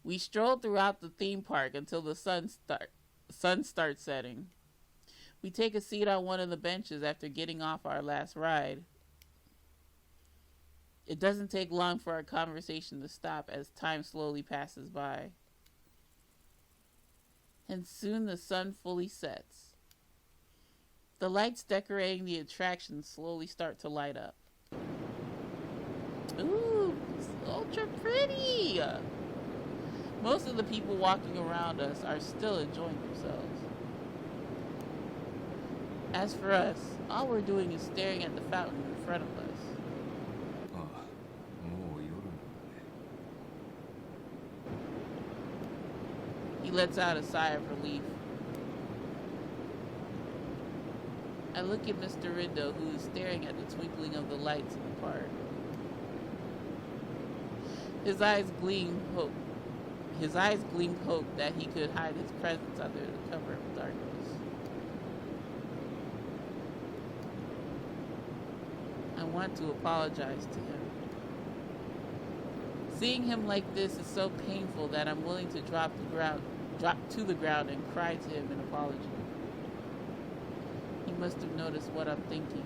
We stroll throughout the theme park until the sun starts setting. We take a seat on one of the benches after getting off our last ride. It doesn't take long for our conversation to stop as time slowly passes by. And soon the sun fully sets. The lights decorating the attraction slowly start to light up. Ooh, it's ultra pretty! Most of the people walking around us are still enjoying themselves. As for us, all we're doing is staring at the fountain in front of us. He lets out a sigh of relief. I look at Mr. Rindo, who is staring at the twinkling of the lights in the park. His eyes gleam hope that he could hide his presence under the cover of darkness. I want to apologize to him. Seeing him like this is so painful that I'm willing to drop to the ground and cry to him in apology. He must have noticed what I'm thinking.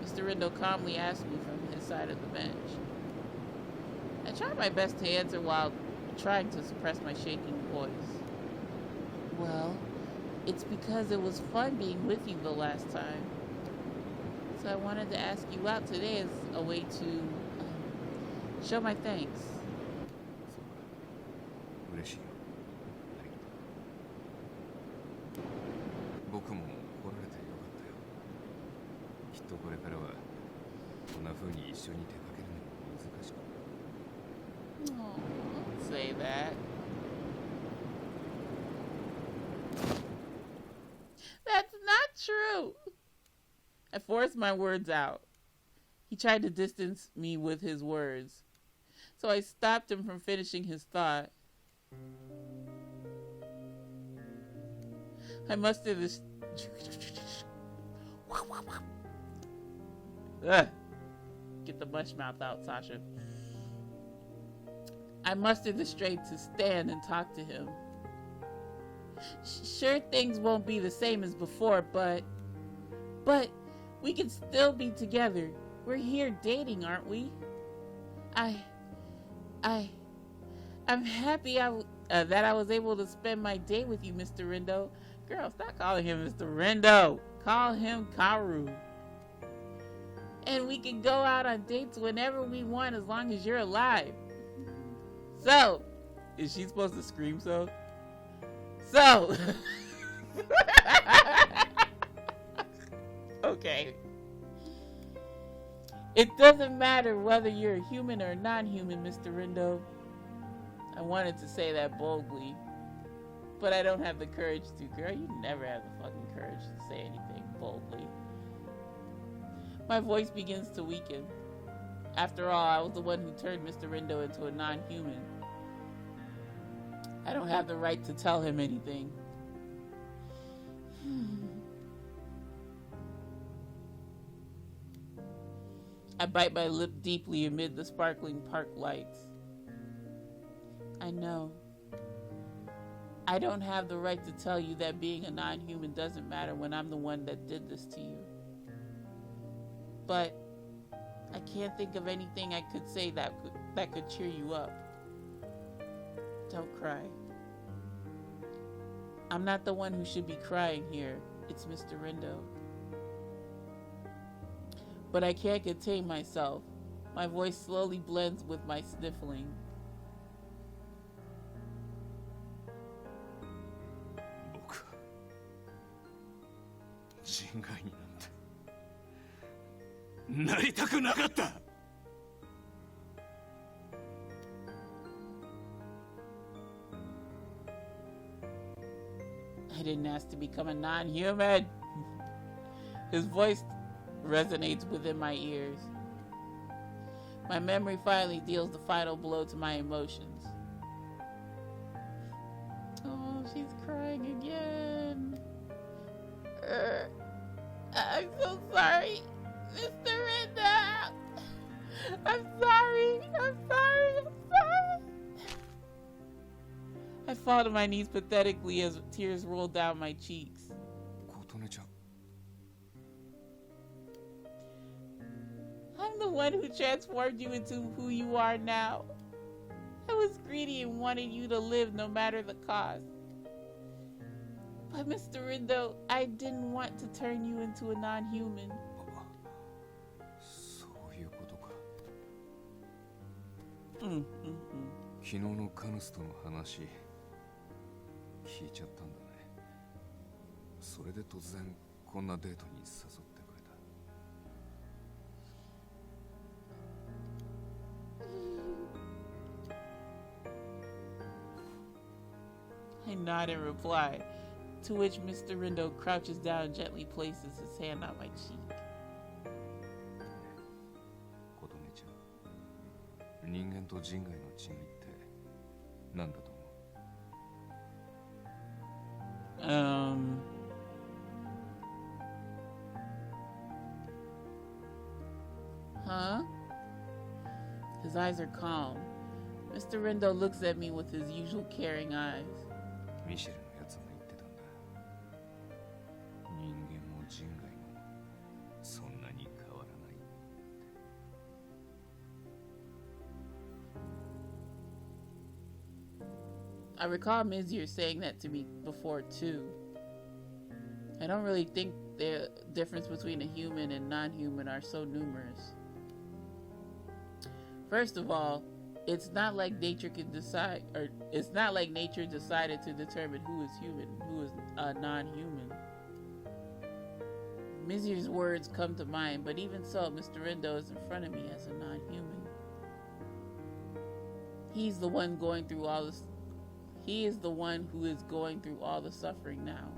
Mr. Rindo calmly asked me from his side of the bench. I tried my best to answer while trying to suppress my shaking voice. Well, it's because it was fun being with you the last time. So I wanted to ask you out today as a way to show my thanks. Oh, don't say that. That's not true. I forced my words out. He tried to distance me with his words, so I stopped him from finishing his thought. I mustered this. Get the mush mouth out, Sasha. I mustered the strength to stand and talk to him. Sure, things won't be the same as before, but we can still be together. We're here dating, aren't we? I'm happy that I was able to spend my day with you, Mr. Rindo. Girl, stop calling him Mr. Rindo. Call him Kaoru. And we can go out on dates whenever we want as long as you're alive. So, is she supposed to scream so? So. Okay. It doesn't matter whether you're a human or non-human, Mr. Rindo. I wanted to say that boldly, but I don't have the courage to. Girl, you never have the fucking courage to say anything boldly. My voice begins to weaken. After all, I was the one who turned Mr. Rindo into a non-human. I don't have the right to tell him anything. I bite my lip deeply amid the sparkling park lights. I know. I don't have the right to tell you that being a non-human doesn't matter when I'm the one that did this to you. But I can't think of anything I could say that could cheer you up. Don't cry. I'm not the one who should be crying here. It's Mr. Rindo. But I can't contain myself. My voice slowly blends with my sniffling. I didn't ask to become a non-human. His voice resonates within my ears. My memory finally deals the final blow to my emotions. Oh, she's crying again. so sorry. Mr. Rindo! I'm sorry. I'm sorry. I'm sorry. I fall to my knees pathetically as tears roll down my cheeks. I'm the one who transformed you into who you are now. I was greedy and wanted you to live no matter the cost. But Mr. Rindo, I didn't want to turn you into a non-human. I nod in reply, to which Mr. Rindo crouches down and gently places his hand on my cheek. Huh? His eyes are calm. Mr. Rindo looks at me with his usual caring eyes. I recall Mizir saying that to me before too. I don't really think the difference between a human and non-human are so numerous. First of all, it's not like nature can decide, or it's not like nature decided to determine who is human, who is non-human. Mizir's words come to mind, but even so, Mr. Rindo is in front of me as a non-human. He's the one going through all this. He is the one who is going through all the suffering now.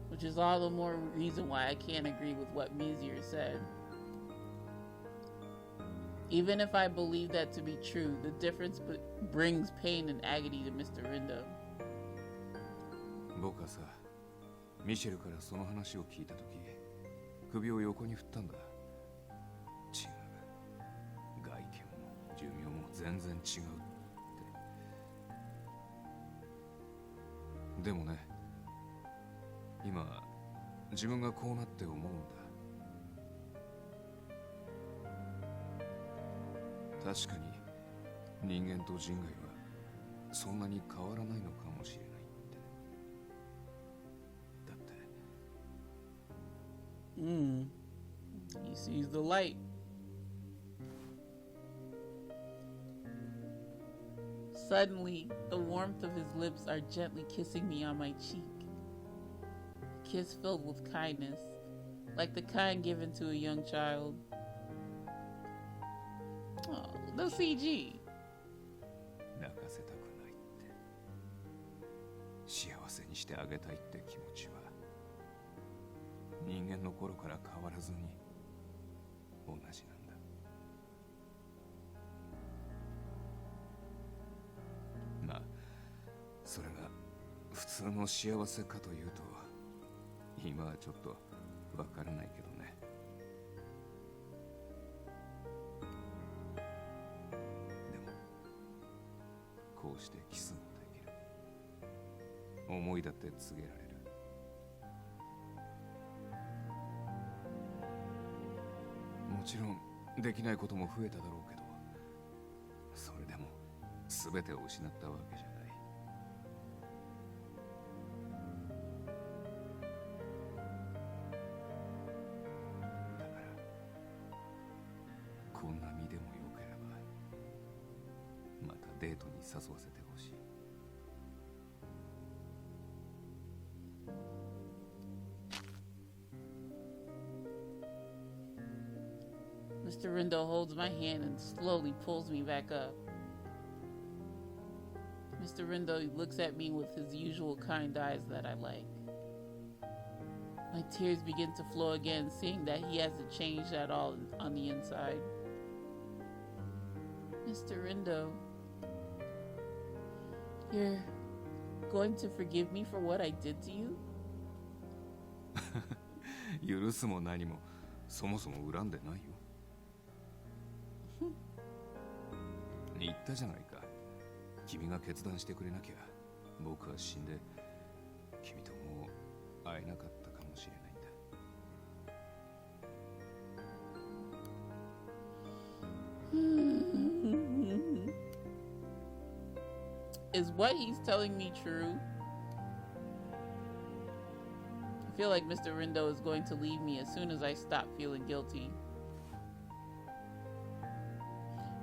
Which is all the more reason why I can't agree with what Mizir said. Even if I believe that to be true, the difference brings pain and agony to Mr. Rindo. 僕はさ、ミシェルからその話を聞いたとき、首を横に振ったんだ。違う。外見も寿命も全然違うって。でもね、今自分がこうなって思うんだ。確かに人間と人外はそんなに変わらないのかもしれないって。だって。He sees the light. Suddenly, the warmth of his lips are gently kissing me on my cheek. A kiss filled with kindness, like the kind given to a young child. Oh, no CG. 泣かせたくないって。幸せにしてあげたいって気持ちは人間の頃から変わらずに同じなんだ。まあそれが普通の幸せかというと今はちょっとわからないけどね。でもこうしてキスもできる。思いだって告げられる。もちろんできないことも増えただろうけど、それでも全てを失ったわけじゃない。だからこんな身でもよければまたデートに誘わせてほしい。Mr. Rindo holds my hand and slowly pulls me back up. Mr. Rindo looks at me with his usual kind eyes that I like. My tears begin to flow again, seeing that he hasn't changed at all on the inside. Mr. Rindo, you're going to forgive me for what I did to you? 許すも何もそもそも恨んでないよ。言ったじゃないか。君が決断してくれなきゃ僕は死んで君ともう会えなかったかもしれないんだ。Is what he's telling me true? I feel like Mr. Rindo is going to leave me as soon as I stop feeling guilty.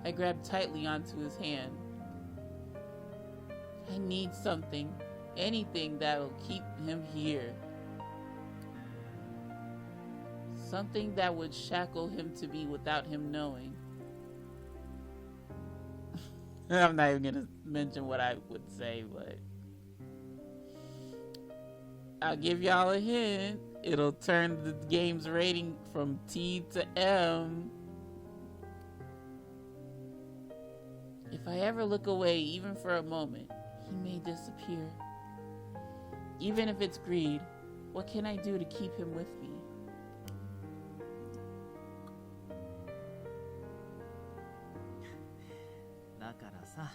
I grab tightly onto his hand. I need something, anything that'll keep him here. Something that would shackle him to be without him knowing. I'm not even gonna mention what I would say, but I'll give y'all a hint. It'll turn the game's rating from T to M. If I ever look away, even for a moment, he may disappear. Even if it's greed, what can I do to keep him with me? だからさ、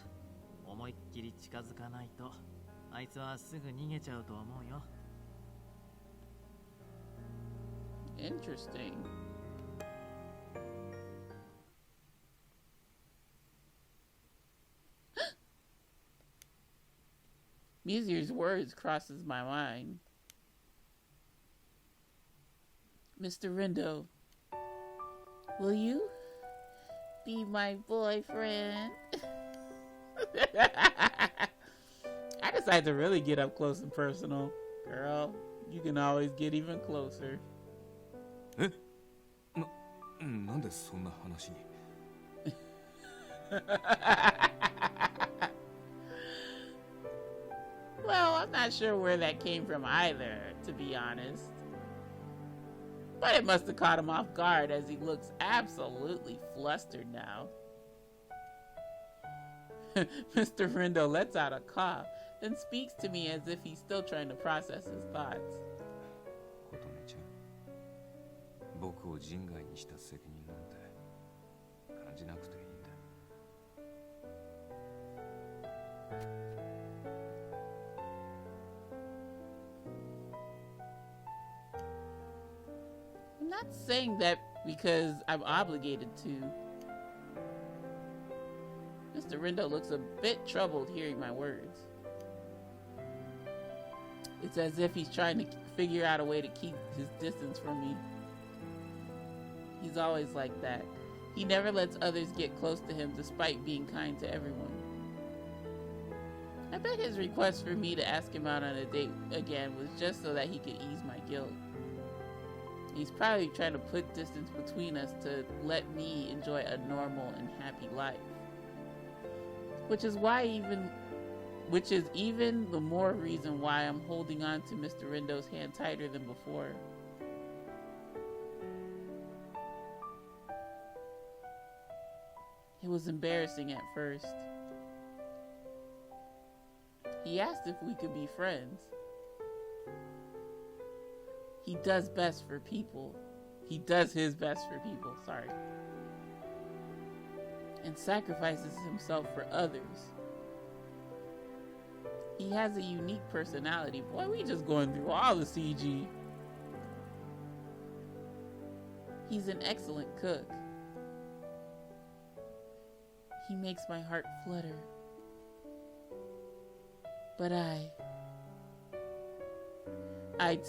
思いっきり近づかないと、あいつはすぐ逃げちゃうと思うよ。Interesting. Mizir's words crosses my mind. Mr. Rindo, will you be my boyfriend? I decided to really get up close and personal. Girl, you can always get even closer. なんでそんな話にWell, I'm not sure where that came from either, to be honest. But it must have caught him off guard as he looks absolutely flustered now. Mr. Rindo lets out a cough, then speaks to me as if he's still trying to process his thoughts. 琴音ちゃん、僕を人外にした責任なんて感じなくていいんだ。I'm not saying that because I'm obligated to. Mr. Rindo looks a bit troubled hearing my words. It's as if he's trying to figure out a way to keep his distance from me. He's always like that. He never lets others get close to him despite being kind to everyone. I bet his request for me to ask him out on a date again was just so that he could ease my guilt. He's probably trying to put distance between us to let me enjoy a normal and happy life. Which is even the more reason why I'm holding on to Mr. Rindo's hand tighter than before. It was embarrassing at first. He asked if we could be friends. He does best for people. He does his best for people, sorry. And sacrifices himself for others. He has a unique personality. Boy, we just going through all the CG. He's an excellent cook. He makes my heart flutter. But I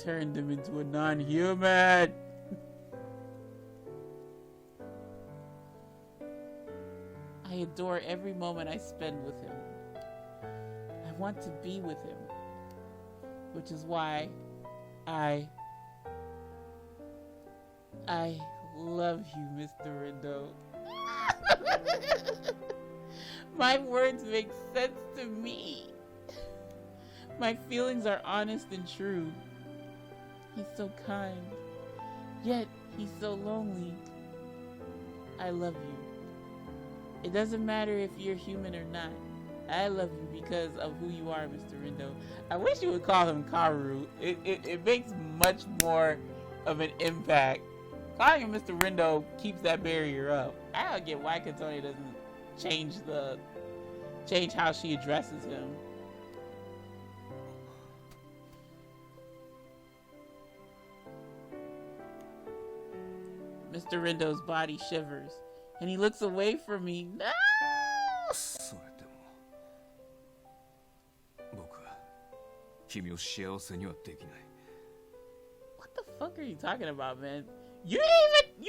turned him into a non-human. I adore every moment I spend with him. I want to be with him. Which is why I love you, Mr. Rindo. My words make sense to me. My feelings are honest and true. He's so kind, yet he's so lonely. I love you. It doesn't matter if you're human or not. I love you because of who you are, Mr. Rindo. I wish you would call him Kaoru. It makes much more of an impact. Calling him Mr. Rindo keeps that barrier up. I don't get why Katone doesn't change how she addresses him. Mr. Rindo's body shivers, and he looks away from me. No! それでも僕は君を幸せにはできない。 What the fuck are you talking about, man? We didn't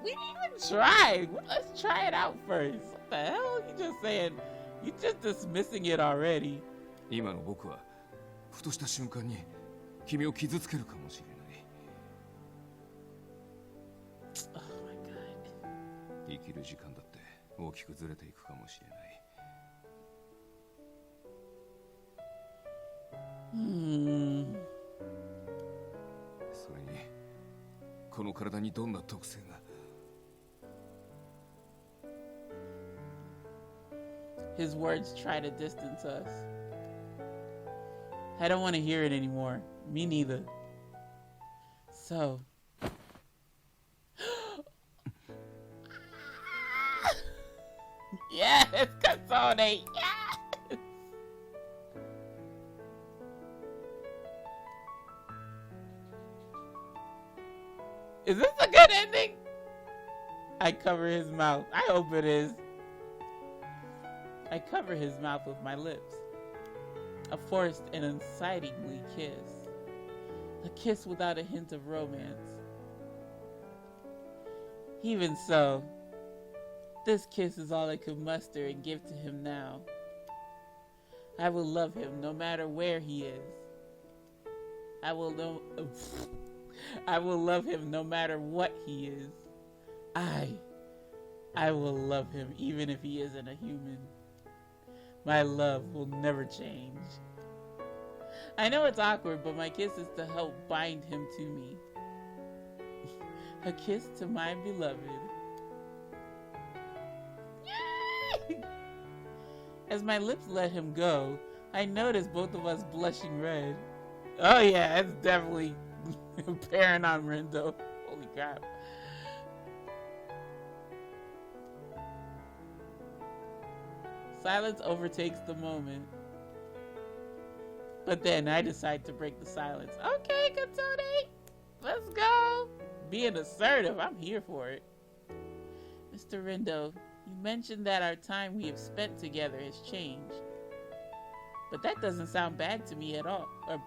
even try. Let's try it out first. What the hell are you just saying? You're just dismissing it already. 今の僕はふとした瞬間に君を傷つけるかもしれない。 Oh my god. 生きる時間だって大きくずれていくかもしれない。それにこの体にどんな特性が。 His words try to distance us. I don't want to hear it anymore. Me neither. So. Yes, Kasone. Yes. Is this a good ending? I cover his mouth. I hope it is. I cover his mouth with my lips. A forced and incitingly kiss. A kiss without a hint of romance. Even so, this kiss is all I could muster and give to him now. I will love him no matter where he is. I will love him no matter what he is. I will love him even if he isn't a human. My love will never change. I know it's awkward, but my kiss is to help bind him to me. A kiss to my beloved. Yay! As my lips let him go, I noticed both of us blushing red. Oh yeah, it's definitely apparent on Rindo. Holy crap. Silence overtakes the moment. But then I decide to break the silence. Okay, Katone, let's go. Being assertive, I'm here for it. Mr. Rindo, you mentioned that our time we have spent together has changed. But that doesn't sound bad to me at all. Or,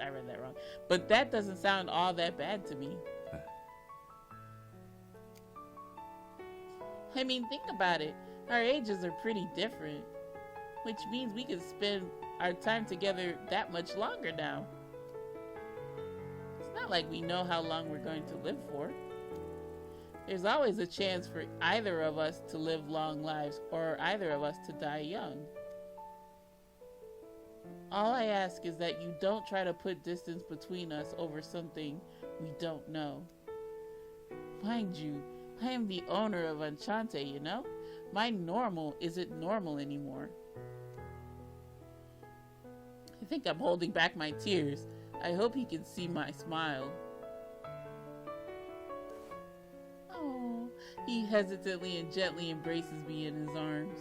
I read that wrong. But that doesn't sound all that bad to me. I mean, think about it. Our ages are pretty different, which means we can spend our time together that much longer now. It's not like we know how long we're going to live for. There's always a chance for either of us to live long lives or either of us to die young. All I ask is that you don't try to put distance between us over something we don't know. Mind you, I am the owner of Enchante, you know? My normal isn't normal anymore. I think I'm holding back my tears. I hope he can see my smile. Oh, he hesitantly and gently embraces me in his arms.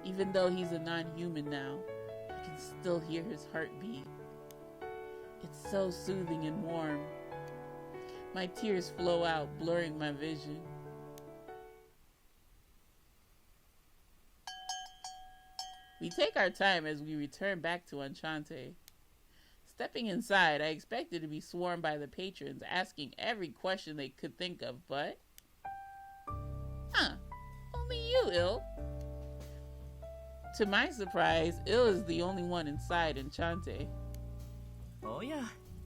Even though he's a non-human now, I can still hear his heartbeat. It's so soothing and warm. My tears flow out, blurring my vision. We take our time as we return back to Enchante. Stepping inside, I expected to be swarmed by the patrons, asking every question they could think of, but... only you, Il. To my surprise, Il is the only one inside Enchante. おや、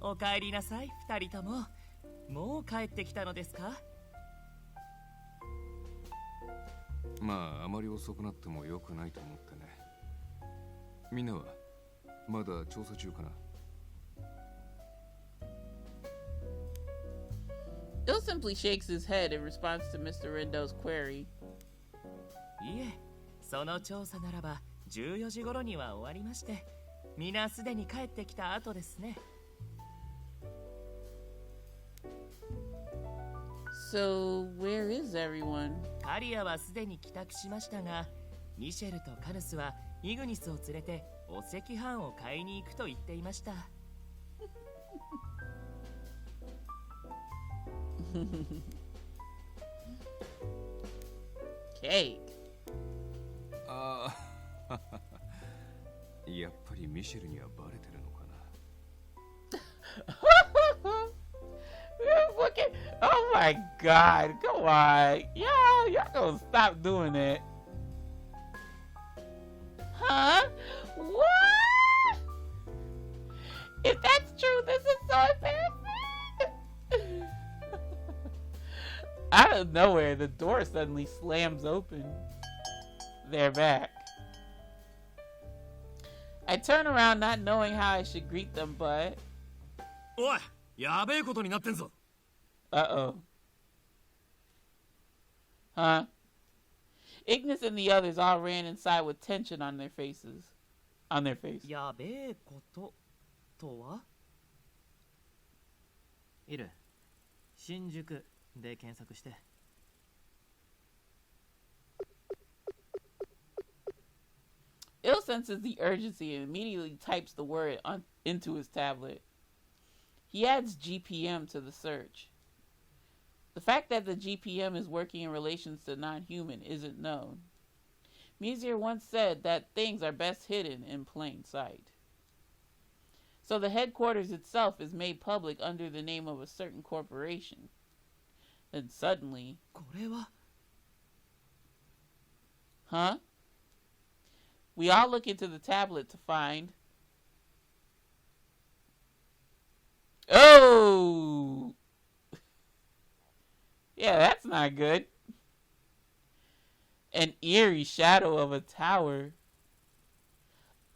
お帰りなさい、二人とも。もう帰ってきたのですか？まあ、あまり遅くなっても良くないと思ってね。みんなはまだ調査中かな。Il simply shakes his head in response to Mr. Rindo's query. いえ、その調査ならば14時頃には終わりまして、皆すでに帰ってきた後ですね。So, where is everyone? カリアはすでに帰宅しましたが、ミシェルとカヌスはイグニスを連れてお赤飯を買いに行くと言っていました。Cake. ああやっぱりミシェルにはバレてるのかな。Look at, oh my god, come on. Y'all gonna stop doing that. Huh? What? If that's true, this is so embarrassing. Out of nowhere, the door suddenly slams open. They're back. I turn around not knowing how I should greet them, but... おい、やべえことになってんぞ。Uh-oh. Huh? Ignis and the others all ran inside with tension on their faces. On their face. やべえこととは？いる。新宿で検索して。Il senses the urgency and immediately types the word into his tablet. He adds GPM to the search. The fact that the GPM is working in relations to non-human isn't known. Mizir once said that things are best hidden in plain sight. So the headquarters itself is made public under the name of a certain corporation. Then suddenly... これは? Huh? We all look into the tablet to find... Oh! Yeah, that's not good. An eerie shadow of a tower.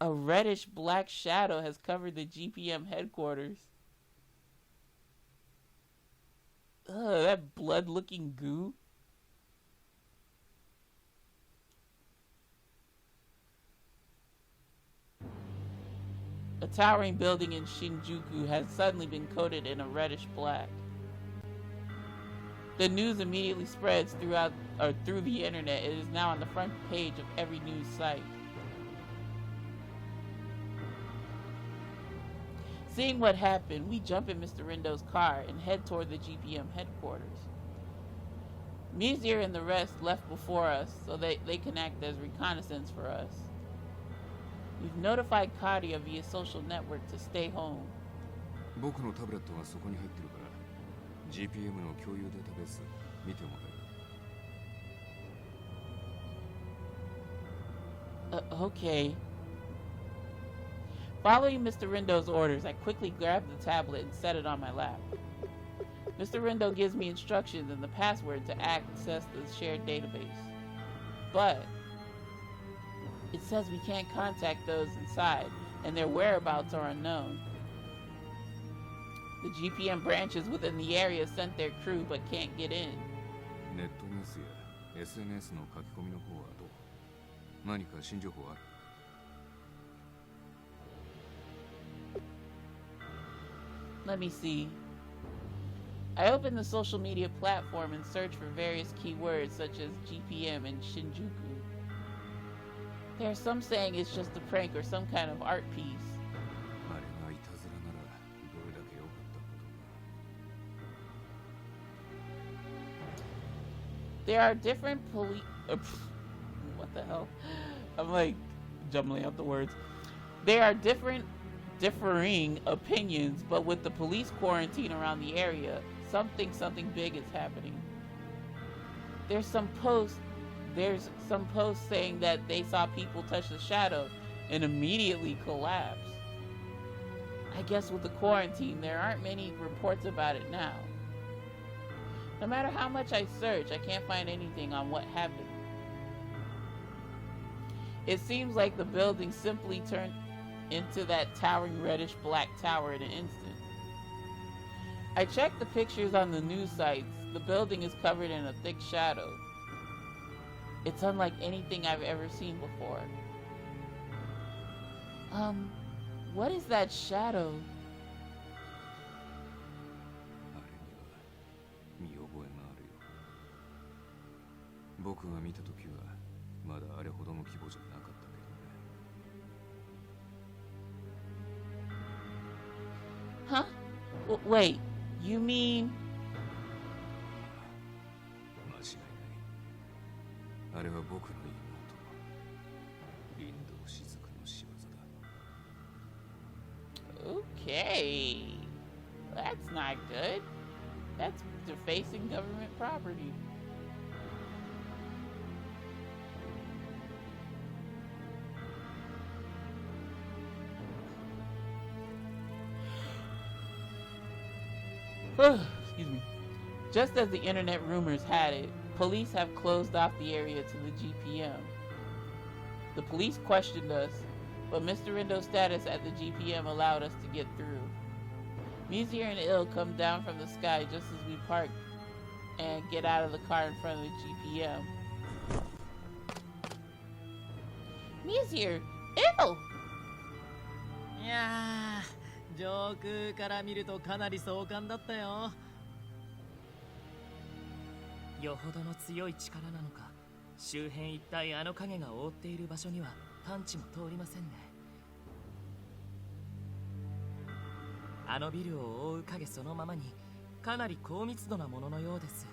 A reddish-black shadow has covered the GPM headquarters. Ugh, that blood-looking goo. A towering building in Shinjuku has suddenly been coated in a reddish black. The news immediately spreads through the internet. It is now on the front page of every news site. Seeing what happened, we jump in Mr. Rindo's car and head toward the GPM headquarters. Mizir and the rest left before us, so they can act as reconnaissance for us. We've notified Kadia via social network to stay home. 僕のタブレットがそこに入ってるから GPM の共有データベース見てもらえる。Okay. Following Mr. Rindo's orders, I quickly grab the tablet and set it on my lap. Mr. Rindo gives me instructions and the password to access the shared database. But it says we can't contact those inside, and their whereabouts are unknown. The GPM branches within the area sent their crew but can't get in. ネットニュースや SNS の書き込みの方はどう？何か新情報ある？ Let me see. I open the social media platform and search for various keywords such as GPM and Shinjuku. There are some saying it's just a prank or some kind of art piece. あれがいたずらならどれだけ良かったことか。 There are different what the hell? I'm like jumbling up the words. There are differing opinions, but with the police quarantine around the area, something big is happening. There's some posts saying that they saw people touch the shadow and immediately collapse. I guess with the quarantine, there aren't many reports about it now. No matter how much I search, I can't find anything on what happened. It seems like the building simply turned into that towering reddish black tower in an instant. I checked the pictures on the news sites. The building is covered in a thick shadow. It's unlike anything I've ever seen before. What is that shadow? あれには見覚えがあるよ。僕が見た時はまだあれほどの規模じゃなかったけどね。Huh? Wait, you mean? 間違いない。あれは僕の妹、リンド雫の仕業だ。Okay, that's not good. That's defacing government property. Excuse me. Just as the internet rumors had it, police have closed off the area to the GPM. The police questioned us, but Mr. Rindo's status at the GPM allowed us to get through. Mizir and Il come down from the sky just as we park and get out of the car in front of the GPM. Mizir! Il! いやー、上空から見るとかなり壮観だったよ。よほどの強い力なのか、周辺一帯あの影が覆っている場所には探知も通りませんね。あのビルを覆う影そのままにかなり高密度なもののようです。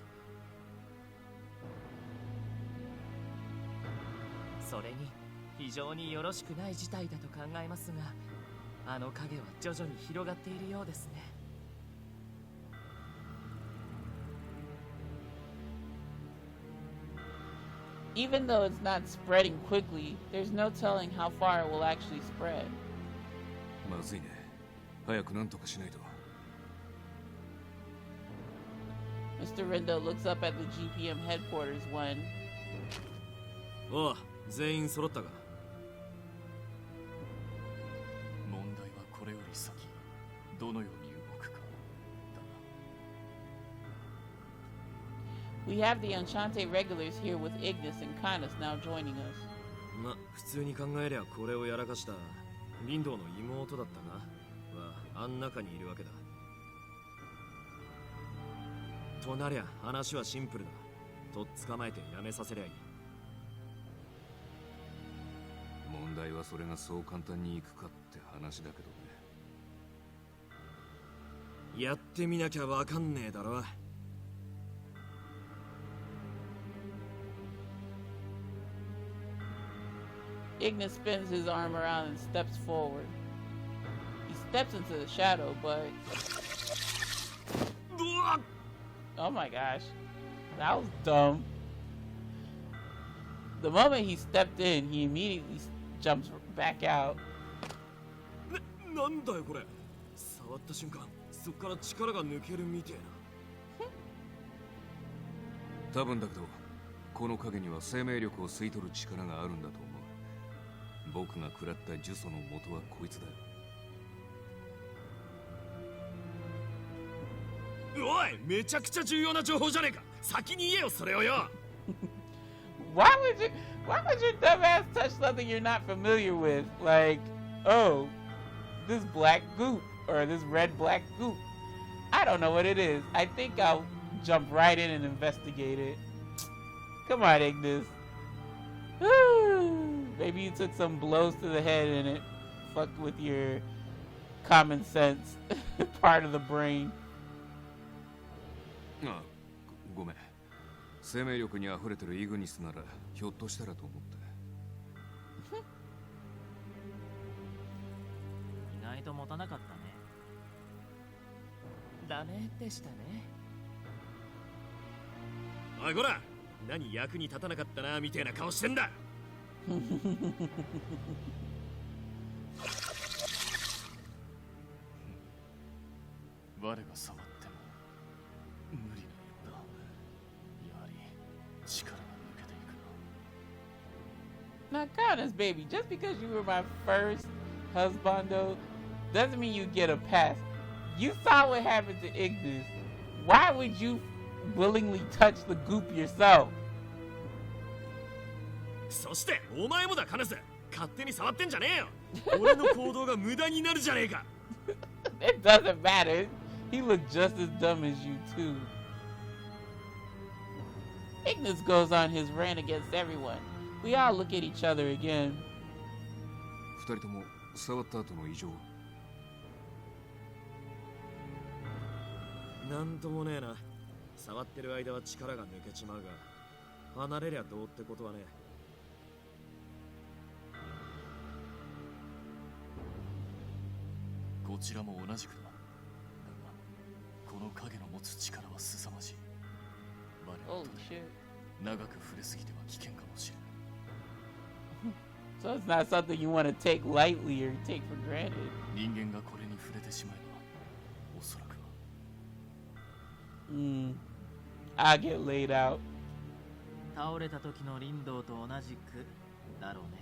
それに非常によろしくない事態だと考えますが、あの影は徐々に広がっているようですね。Even though it's not spreading quickly, there's no telling how far it will actually spread. まずいね。早くなんとかしないと。Mr. Rindo looks up at the GPM headquarters when... おう、全員揃ったか。問題はこれより先、どのように動くかだな。 We have the Enchante regulars here with Ignis and Canis now joining us. ま、普通に考えりゃこれをやらかしたリンドウの妹だったな。あん中にいるわけだ。となりゃ話はシンプルだ。とっ捕まえてやめさせりゃいい。問題はそれがそう簡単にいくかって話だけどね。やってみなきゃわかんねえだろ。Ignis spins his arm around and steps forward. He steps into the shadow, but... Oh my gosh. That was dumb. The moment he stepped in, he immediately jumps back out. なんだよこれ。触った瞬間、そっから力が抜けるみてえな。多分だけど、この影には生命力を吸い取る力があるんだと思う。僕が食らった呪詛の元はこいつだよ。おい、めちゃくちゃ重要な情報じゃねえか。先に言えよそれをよ。Why would your dumb ass touch something you're not familiar with? Like, oh, this black goop or this red black goop. I don't know what it is. I think I'll jump right in and investigate it. Come on, Ignis. Maybe you took some blows to the head and it fucked with your common sense part of the brain. あ、ごめん。生命力に溢れてるイグニスならひょっとしたらと思って。意外と持たなかったね。ダメでしたね。おいこら、何役に立たなかったなみたいな顔してんだ。我が触っても無理なようだ。やはり力が抜けていくな。 Now, Canis, baby, just because you were my first husbando doesn't mean you get a pass. You saw what happened to Ignis. Why would you willingly touch the goop yourself? そしてお前もだカナス。勝手に触ってんじゃねえよ。俺の行動が無駄になるじゃねえか。It doesn't matter. He looked just as dumb as you too. Ignis goes on his rant against everyone. We all look at each other again. 二人とも触った後の異常は？なんともねえな。触ってる間は力が抜けちまうが、離れりゃどうってことはね。こちらも同じくだ。だがこの影の持つ力は凄まじい。我々 Holy と shit. 長く触れすぎては危険かもしれない。 So it's not something you want to take lightly or take for granted. 人間がこれに触れてしまえば、おそらくは I get laid out. 倒れた時の林道と同じくだろうね。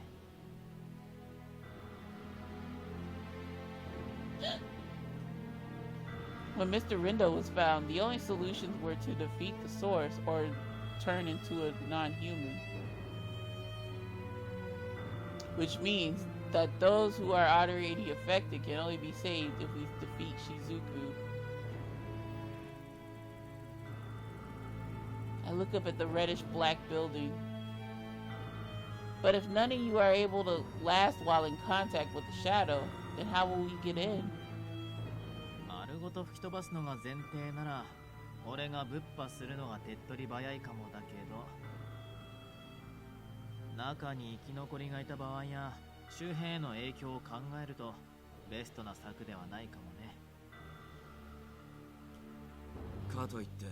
When Mr. Rindo was found, the only solutions were to defeat the source or turn into a non-human. Which means that those who are already affected can only be saved if we defeat Shizuku. I look up at the reddish-black building. But if none of you are able to last while in contact with the shadow, then how will we get in? 丸ごと吹き飛ばすのが前提なら、俺がぶっ破するのが手っ取り早いかもだけど、中に生き残りがいた場合や周辺への影響を考えるとベストな策ではないかもね。かといって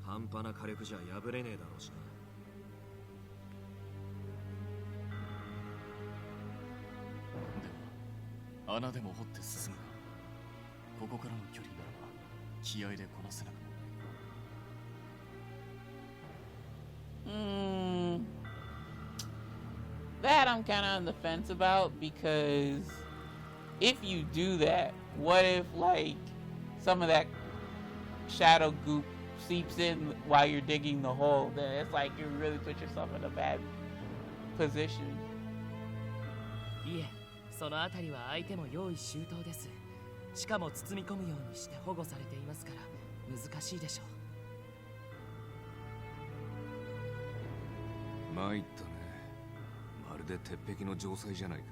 半端な火力じゃ破れねえだろうしな。では穴でも掘って進むか。ここからの距離ならば気合でこなせなくもない。That I'm kind of on the fence about, because if you do that, what if like some of that shadow goop seeps in while you're digging the hole? Then it's like you really put yourself in a bad position. いえ、そのあたりは相手も用意周到です。しかも包み込むようにして保護されていますから難しいでしょう。参ったね。まるで鉄壁の城塞じゃないか。